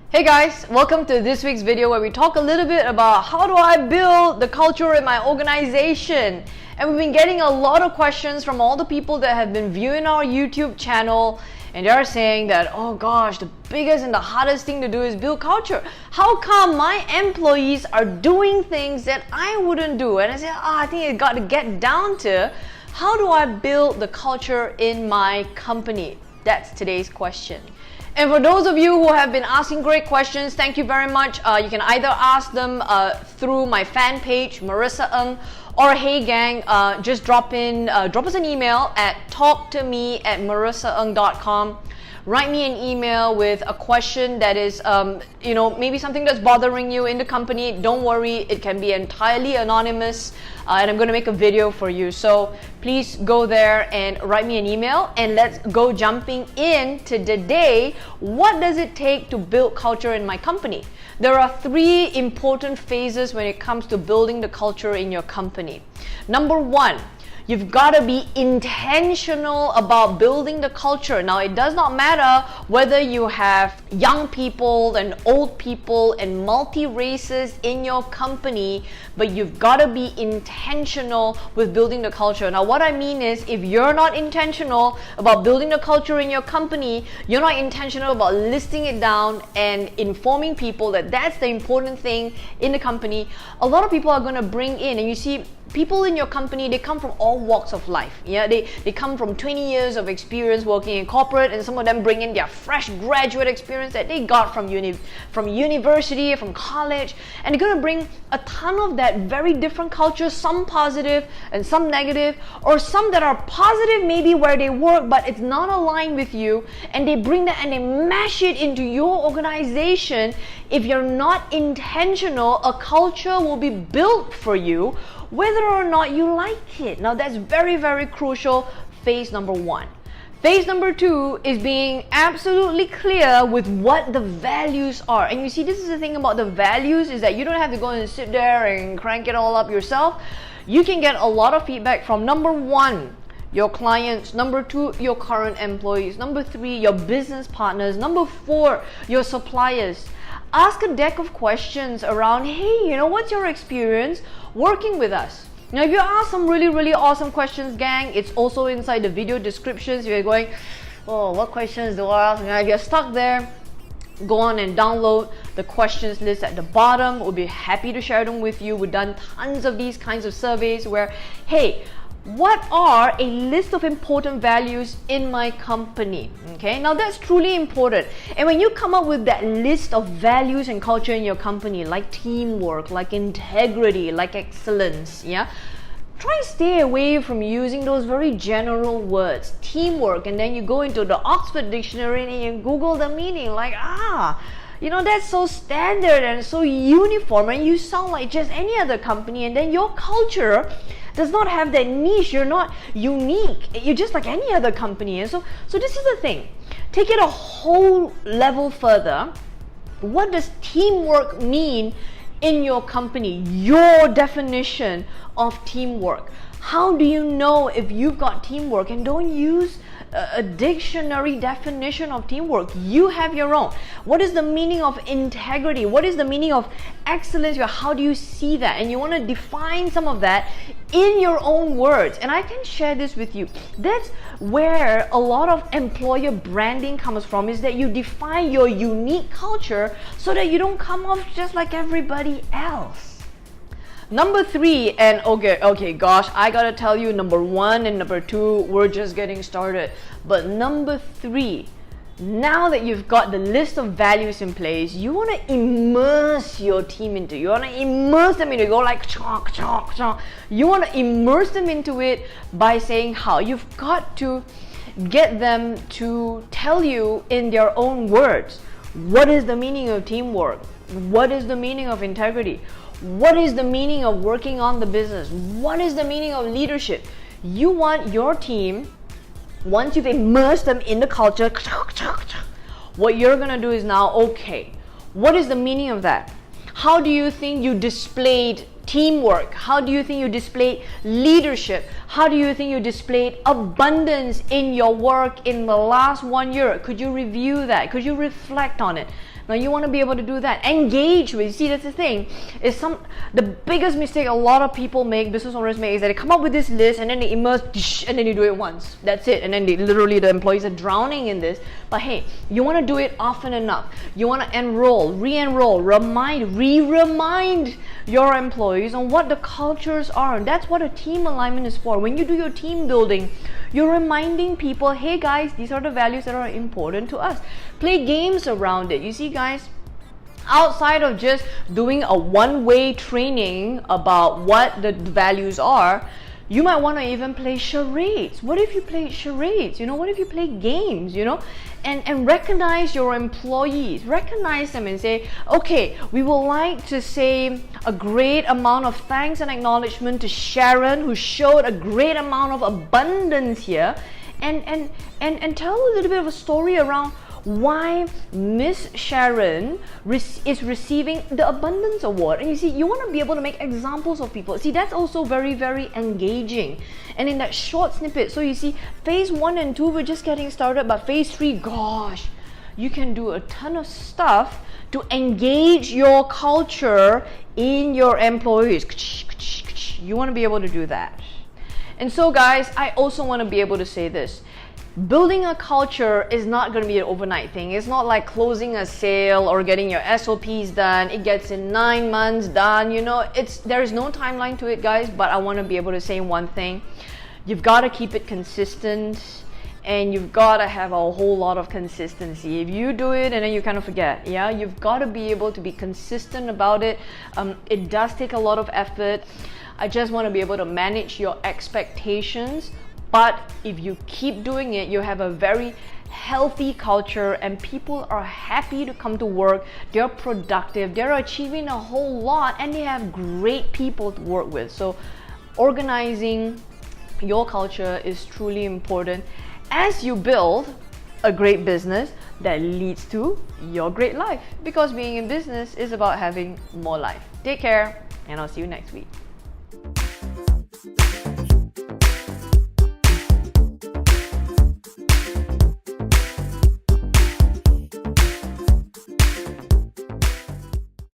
Hey guys, welcome to this week's video where we talk a little bit about how do I build the culture in my organization. And we've been getting a lot of questions from all the people that have been viewing our YouTube channel, and they're saying that, oh gosh, the biggest and the hardest thing to do is build culture. How come my employees are doing things that I wouldn't do? And I said, I think it got to get down to how do I build the culture in my company? That's today's question. And for those of you who have been asking great questions, thank you very much. You can either ask them through my fan page, Maresa Ng, or hey gang, just drop us an email at talktome@maresaeng.com. Write me an email with a question that is, maybe something that's bothering you in the company. Don't worry, it can be entirely anonymous, and I'm going to make a video for you. So please go there and write me an email, and let's go jumping into today. What does it take to build culture in my company? There are three important phases when it comes to building the culture in your company. Number one, you've got to be intentional about building the culture. Now, it does not matter whether you have young people and old people and multi-races in your company, but you've got to be intentional with building the culture. Now, what I mean is, if you're not intentional about building the culture in your company, you're not intentional about listing it down and informing people that that's the important thing in the company, a lot of people are going to bring in, and you see, people in your company, they come from all walks of life. Yeah, they come from 20 years of experience working in corporate, and some of them bring in their fresh graduate experience that they got from university, from college, and they're going to bring a ton of that very different culture, some positive and some negative, or some that are positive maybe where they work but it's not aligned with you, and they bring that and they mash it into your organization. If you're not intentional, a culture will be built for you whether or not you like it. Now that's very, very crucial. Phase number one. Phase number two is being absolutely clear with what the values are. And you see, this is the thing about the values, is that you don't have to go and sit there and crank it all up yourself. You can get a lot of feedback from number one, your clients, number two, your current employees, number three, your business partners, number four, your suppliers. Ask a deck of questions around, hey, what's your experience working with us? Now, if you ask some really, really awesome questions, gang, it's also inside the video descriptions. If you're going, oh, what questions do I ask? If you're stuck there, go on and download the questions list at the bottom. We'll be happy to share them with you. We've done tons of these kinds of surveys where, hey, what are a list of important values in my company? Okay, now that's truly important. And when you come up with that list of values and culture in your company, like teamwork, like integrity, like excellence, yeah, try and stay away from using those very general words, teamwork, and then you go into the Oxford Dictionary and you Google the meaning, like, that's so standard and so uniform, and you sound like just any other company, and then your culture does not have that niche. You're not unique. You're just like any other company. And so this is the thing. Take it a whole level further. What does teamwork mean in your company? Your definition of teamwork. How do you know if you've got teamwork? And don't use a dictionary definition of teamwork. You have your own. What is the meaning of integrity? What is the meaning of excellence? How do you see that? And you want to define some of that in your own words. And I can share this with you. That's where a lot of employer branding comes from, is that you define your unique culture so that you don't come off just like everybody else. Number three, and okay, gosh, I gotta tell you, number one and number two, we're just getting started. But number three, now that you've got the list of values in place, you want to immerse your team into it. You want to immerse them into it. Go like chonk, chonk, chonk. You want to immerse them into it by saying how. You've got to get them to tell you in their own words, what is the meaning of teamwork? What is the meaning of integrity? What is the meaning of working on the business? What is the meaning of leadership? You want your team, once you've immersed them in the culture, what you're gonna do is now, okay, what is the meaning of that? How do you think you displayed teamwork? How do you think you displayed leadership? How do you think you displayed abundance in your work in the last 1 year? Could you review that? Could you reflect on it? Now you want to be able to do that. Engage with. See, that's the thing. The biggest mistake a lot of people make, business owners make, is that they come up with this list and then they immerse, and then you do it once. That's it. And then the employees are drowning in this. But hey, you want to do it often enough. You want to enroll, re-enroll, remind your employees on what the cultures are. And that's what a team alignment is for. When you do your team building, you're reminding people, hey guys, these are the values that are important to us. Play games around it. You see, guys, outside of just doing a one-way training about what the values are, you might want to even play charades. What if you play charades? What if you play games, and recognize your employees, recognize them and say, okay, we would like to say a great amount of thanks and acknowledgement to Sharon, who showed a great amount of abundance here, and tell a little bit of a story around why Miss Sharon is receiving the Abundance Award. And you see, you want to be able to make examples of people. See, that's also very, very engaging. And in that short snippet, so you see, phase 1 and 2, we're just getting started, but phase 3, gosh, you can do a ton of stuff to engage your culture in your employees. You want to be able to do that. And so, guys, I also want to be able to say this. Building a culture is not going to be an overnight thing. It's not like closing a sale or getting your SOPs done. It gets in 9 months done. There is no timeline to it, guys, but I want to be able to say one thing. You've got to keep it consistent, and you've got to have a whole lot of consistency. If you do it and then you kind of forget, you've got to be able to be consistent about it. It does take a lot of effort. I just want to be able to manage your expectations. But if you keep doing it, you have a very healthy culture and people are happy to come to work. They're productive, they're achieving a whole lot, and they have great people to work with. So organizing your culture is truly important as you build a great business that leads to your great life. Because being in business is about having more life. Take care, and I'll see you next week.